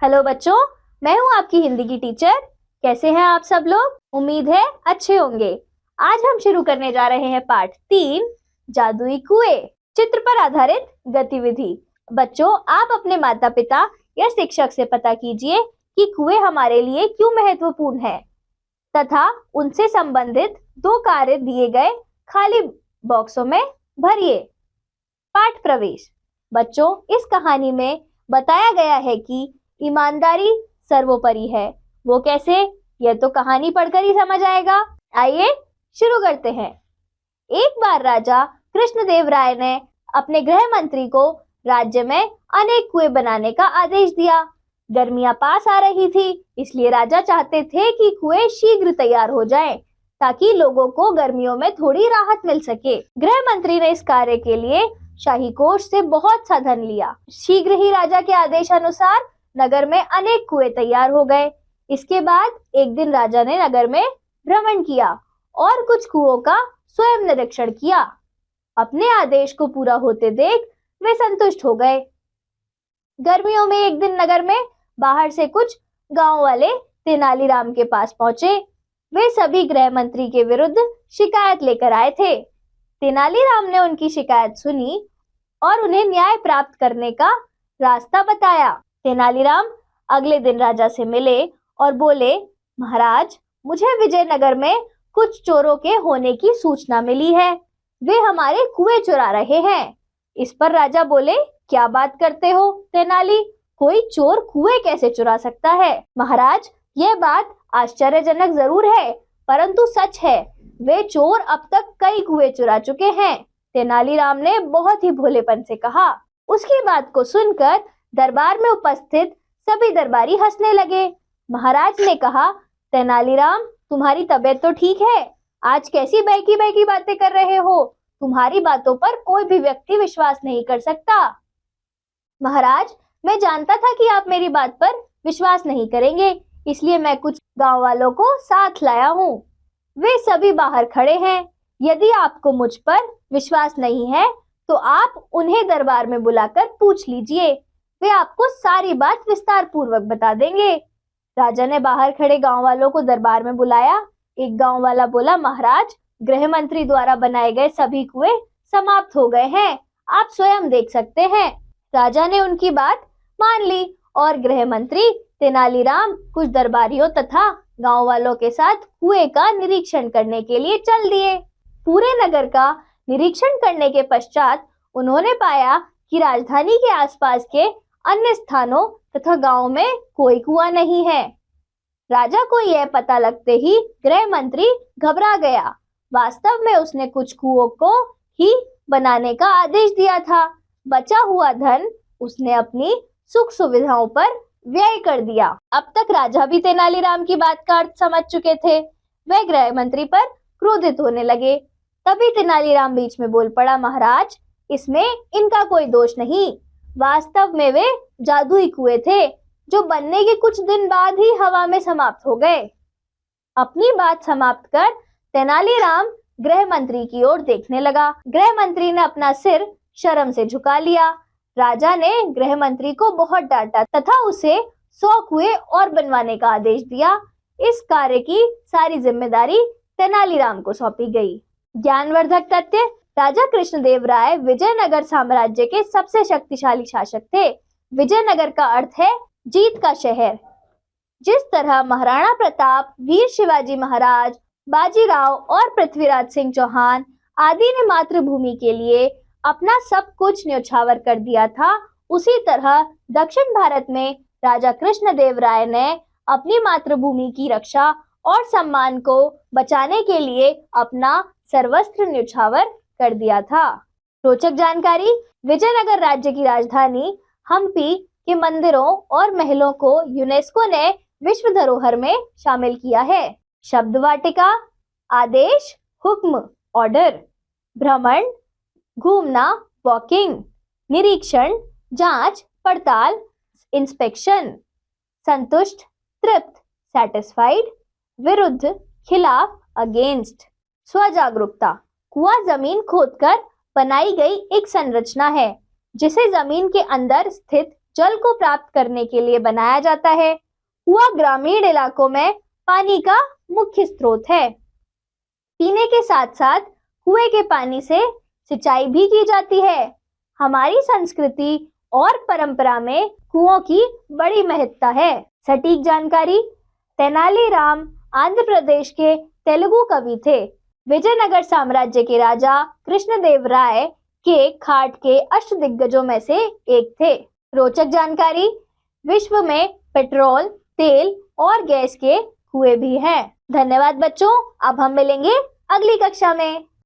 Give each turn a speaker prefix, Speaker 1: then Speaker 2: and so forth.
Speaker 1: Hello बच्चों, मैं हूँ आपकी हिंदी की टीचर। कैसे हैं आप सब लोग? उम्मीद है अच्छे होंगे। आज हम शुरू करने जा रहे हैं पाठ 3, जादुई कुएं, चित्र पर आधारित गतिविधि। बच्चों, आप अपने माता पिता या शिक्षक से पता कीजिए कि कुएं हमारे लिए क्यों महत्वपूर्ण है तथा उनसे संबंधित 2 कार्य दिए गए खाली बॉक्सों में भरिए। पाठ प्रवेश। बच्चों, इस कहानी में बताया गया है कि ईमानदारी सर्वोपरि है। वो कैसे? यह तो कहानी पढ़कर ही समझ आएगा। आइए शुरू करते हैं। एक बार राजा कृष्णदेव राय ने अपने गृह मंत्री को राज्य में अनेक कुएं बनाने का आदेश दिया। गर्मियां पास आ रही थी, इसलिए राजा चाहते थे कि कुएं शीघ्र तैयार हो जाएं, ताकि लोगों को गर्मियों में थोड़ी राहत मिल सके। गृह मंत्री ने इस कार्य के लिए शाही कोष से बहुत सा धन लिया। शीघ्र ही राजा के आदेश अनुसार नगर में अनेक कुएं तैयार हो गए। इसके बाद एक दिन राजा ने नगर में भ्रमण किया और कुछ कुओं का स्वयं निरीक्षण किया। अपने आदेश को पूरा होते देख वे संतुष्ट हो गए। गर्मियों में एक दिन नगर में बाहर से कुछ गांव वाले तेनालीराम के पास पहुंचे। वे सभी गृह मंत्री के विरुद्ध शिकायत लेकर आए थे। तेनालीराम ने उनकी शिकायत सुनी और उन्हें न्याय प्राप्त करने का रास्ता बताया। तेनालीराम अगले दिन राजा से मिले और बोले, महाराज, मुझे विजयनगर में कुछ चोरों के होने की सूचना मिली है। वे हमारे कुएं चुरा रहे हैं। इस पर राजा बोले, क्या बात करते हो तेनाली? कोई चोर कुएं कैसे चुरा सकता है? महाराज, यह बात आश्चर्यजनक जरूर है, परंतु सच है। वे चोर अब तक कई कुएं चुरा चुके हैं। तेनालीराम ने बहुत ही भोलेपन से कहा। उसकी बात को सुनकर दरबार में उपस्थित सभी दरबारी हंसने लगे। महाराज ने कहा, तेनालीराम, तुम्हारी तबीयत तो ठीक है? आज कैसी बहकी बहकी बातें कर रहे हो? तुम्हारी बातों पर कोई भी व्यक्ति विश्वास नहीं कर सकता। महाराज, मैं जानता था कि आप मेरी बात पर विश्वास नहीं करेंगे, इसलिए मैं कुछ गांव वालों को साथ लाया हूँ। वे सभी बाहर खड़े हैं। यदि आपको मुझ पर विश्वास नहीं है तो आप उन्हें दरबार में बुलाकर पूछ लीजिए। वे आपको सारी बात विस्तार पूर्वक बता देंगे। राजा ने बाहर खड़े गांव वालों को दरबार में बुलाया। एक गांव वाला बोला, महाराज, गृह मंत्री द्वारा बनाए गए सभी कुएं समाप्त हो गए हैं। आप स्वयं देख सकते हैं। राजा ने उनकी बात मान ली और गृह मंत्री तेनालीराम कुछ दरबारियों तथा गांव वालों के साथ कुएं का निरीक्षण करने के लिए चल दिए। पूरे नगर का निरीक्षण करने के पश्चात उन्होंने पाया कि राजधानी के आसपास के अन्य स्थानों तथा गांवों में कोई कुआं नहीं है। राजा को यह पता लगते ही गृह मंत्री घबरा गया। वास्तव में उसने कुछ कुओं को ही बनाने का आदेश दिया था। बचा हुआ धन उसने अपनी सुख सुविधाओं पर व्यय कर दिया। अब तक राजा भी तेनालीराम की बात का अर्थ समझ चुके थे। वे गृह मंत्री पर क्रोधित होने लगे। तभी तेनालीराम बीच में बोल पड़ा, महाराज, इसमें इनका कोई दोष नहीं। वास्तव में वे जादुई कुएं थे, जो बनने के कुछ दिन बाद ही हवा में समाप्त हो गए। अपनी बात समाप्त कर तेनालीराम गृह मंत्री की ओर देखने लगा। गृह मंत्री ने अपना सिर शर्म से झुका लिया। राजा ने गृह मंत्री को बहुत डांटा तथा उसे 100 कुएं और बनवाने का आदेश दिया। इस कार्य की सारी जिम्मेदारी तेनालीराम को सौंपी गई। ज्ञानवर्धक तथ्य: राजा कृष्णदेव राय विजयनगर साम्राज्य के सबसे शक्तिशाली शासक थे। विजयनगर का अर्थ है जीत का शहर। जिस तरह महाराणा प्रताप, वीर शिवाजी महाराज, बाजीराव और पृथ्वीराज सिंह चौहान आदि ने मातृभूमि के लिए अपना सब कुछ न्यौछावर कर दिया था, उसी तरह दक्षिण भारत में राजा कृष्णदेव राय ने अपनी मातृभूमि की रक्षा और सम्मान को बचाने के लिए अपना सर्वस्व न्यौछावर कर दिया था। रोचक जानकारी: विजयनगर राज्य की राजधानी हम्पी के मंदिरों और महलों को यूनेस्को ने विश्व धरोहर में शामिल किया है। शब्द वाटिका: आदेश, हुक्म, ऑर्डर। भ्रमण, घूमना, वॉकिंग। निरीक्षण, जांच, पड़ताल, इंस्पेक्शन। संतुष्ट, तृप्त, सैटिस्फाइड। विरुद्ध, खिलाफ, अगेंस्ट। स्वजागरूकता: कुआं जमीन खोदकर बनाई गई एक संरचना है, जिसे जमीन के अंदर स्थित जल को प्राप्त करने के लिए बनाया जाता है। कुआं ग्रामीण इलाकों में पानी का मुख्य स्रोत है। पीने के साथ साथ कुएं के पानी से सिंचाई भी की जाती है। हमारी संस्कृति और परंपरा में कुओं की बड़ी महत्ता है। सटीक जानकारी। तेनालीराम आंध्र प्रदेश के तेलुगु कवि थे। विजयनगर साम्राज्य के राजा कृष्णदेवराय के खाट के अष्टदिग्गजों में से एक थे। रोचक जानकारी। विश्व में पेट्रोल, तेल और गैस के कुएं भी हैं। धन्यवाद बच्चों। अब हम मिलेंगे अगली कक्षा में।